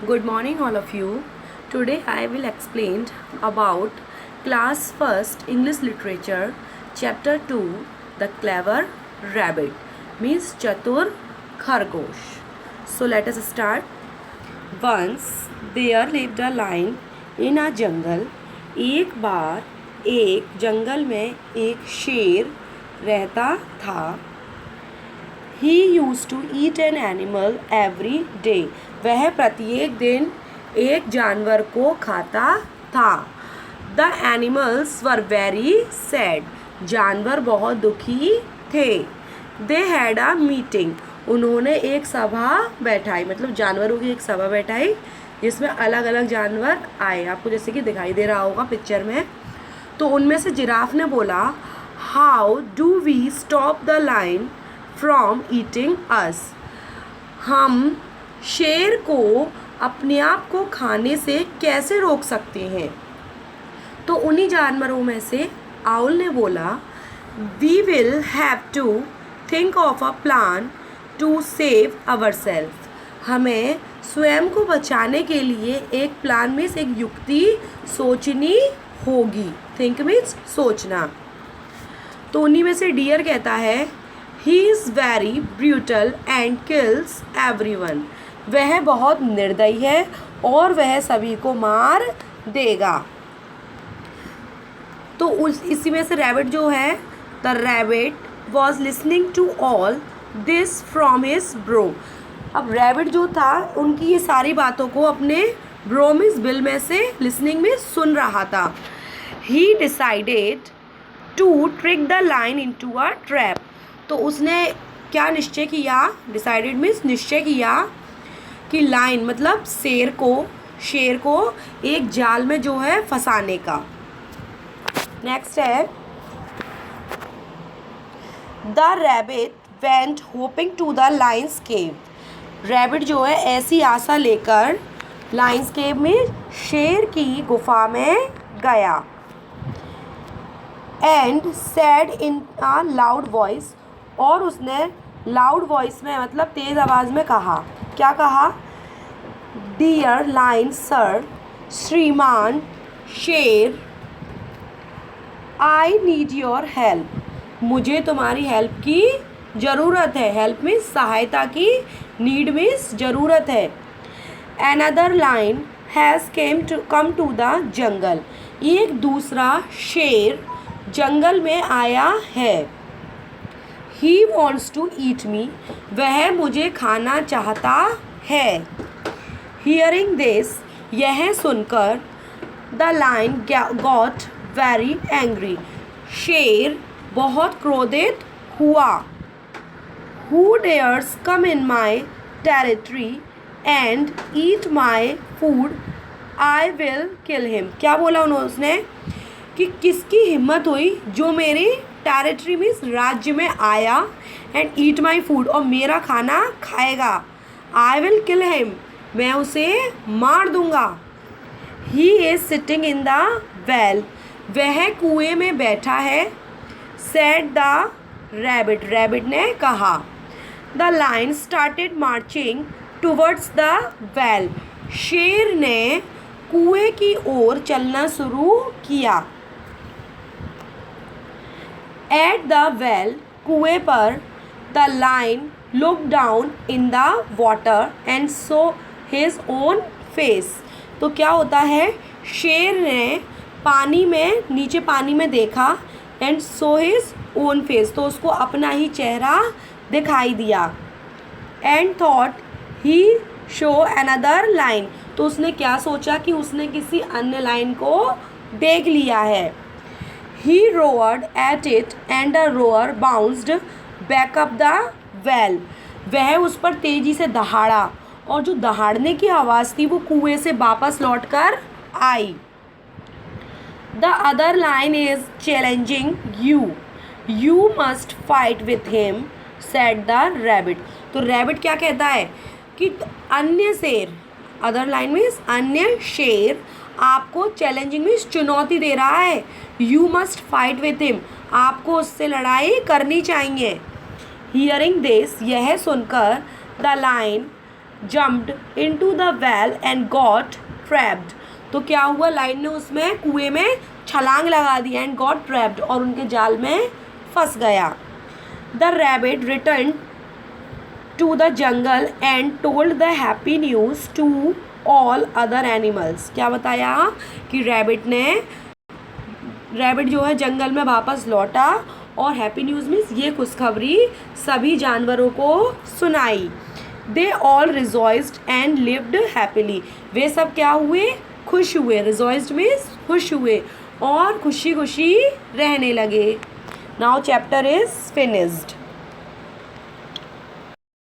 Good morning all of you. Today I will explain about class 1st English literature chapter 2 The Clever Rabbit means Chatur Khargosh. So let us start. Once there lived a lion in a jungle. एक बार एक जंगल में एक शेर रहता था. He used to eat an animal every day. वह प्रत्येक दिन एक जानवर को खाता था. The animals were very sad. जानवर बहुत दुखी थे. They had a meeting. उन्होंने एक सभा बैठाई, मतलब जानवरों की एक सभा बैठाई जिसमें अलग अलग जानवर आए. आपको जैसे कि दिखाई दे रहा होगा पिक्चर में. तो उनमें से जिराफ ने बोला, How do we stop the lion from eating us? हम शेर को अपने आप को खाने से कैसे रोक सकते हैं? तो उन्हीं जानवरों में से आउल ने बोला, We will have to think of a plan to save ourselves. हमें स्वयं को बचाने के लिए एक प्लान में से एक युक्ति सोचनी होगी. थिंक मीन्स सोचना. तो उन्हीं में से डियर कहता है, He is very brutal and kills everyone. वह बहुत निर्दयी है और वह सभी को मार देगा. तो इसी में से रैबिट जो है, the rabbit was listening to all this from his bro. अब रैबिट जो था उनकी ये सारी बातों को अपने ब्रोमिस बिल में से लिसनिंग में सुन रहा था. He decided to trick the lion into a trap. तो उसने क्या निश्चय किया? डिसाइडेड मीन्स निश्चय किया कि लाइन मतलब शेर को एक जाल में जो है फंसाने का. नेक्स्ट है, the rabbit went hopping to the lion's cave. Rabbit जो है ऐसी आशा लेकर लायंस केव में शेर की गुफा में गया. And said in a loud voice. और उसने लाउड वॉइस में मतलब तेज़ आवाज़ में कहा. क्या कहा? डियर लायन सर, श्रीमान शेर, आई नीड योर हेल्प. मुझे तुम्हारी हेल्प की ज़रूरत है. हेल्प मीन्स सहायता की, नीड मीन्स ज़रूरत है. Another lion has come to the jungle. एक दूसरा शेर जंगल में आया है. He wants to eat me. वह मुझे खाना चाहता है. Hearing this, यह सुनकर the lion got very angry. शेर बहुत क्रोधित हुआ. Who dares come in my territory and eat my food? I will kill him. क्या बोला उसने कि किसकी हिम्मत हुई जो मेरी टेरिटरी मीन्स राज्य में आया एंड ईट माई फूड और मेरा खाना खाएगा. I will kill him. मैं उसे मार दूंगा. He is sitting in the well. वह कुएं में बैठा है. Said the rabbit. रैबिट ने कहा. The lion started marching towards the well. शेर ने कुएं की ओर चलना शुरू किया. At the well. कुएं पर the lion look down in the water and saw his own face. तो क्या होता है? शेर ने नीचे पानी में देखा and saw his own face. तो उसको अपना ही चेहरा दिखाई दिया. And thought he show another line. तो उसने क्या सोचा कि उसने किसी अन्य लाइन को देख लिया है. He roared at it and the roar bounced back up the well. वह उस पर तेजी से दहाड़ा और जो दहाड़ने की आवाज़ थी वो कुएं से वापस लौटकर आई. The other lion is challenging you. You must fight with him, said the rabbit. तो रैबिट क्या कहता है कि अन्य शेर, अदर लाइन मीन्स अन्य शेर आपको चैलेंजिंग मीन्स चुनौती दे रहा है. You must fight with him. आपको उससे लड़ाई करनी चाहिए. Hearing this. यह सुनकर the lion jumped into the well and got trapped. तो क्या हुआ, लाइन ने उसमें कुएं में छलांग लगा दी and got trapped, और उनके जाल में फंस गया. The rabbit returned to the jungle and told the happy news to all other animals. क्या बताया कि रैबिट जो है जंगल में वापस लौटा और हैप्पी न्यूज़ मीन्स ये खुशखबरी सभी जानवरों को सुनाई. दे all rejoiced and lived happily. वे सब क्या हुए, खुश हुए. रिजॉइस्ड मीन्स खुश हुए और खुशी खुशी रहने लगे. Now chapter is finished.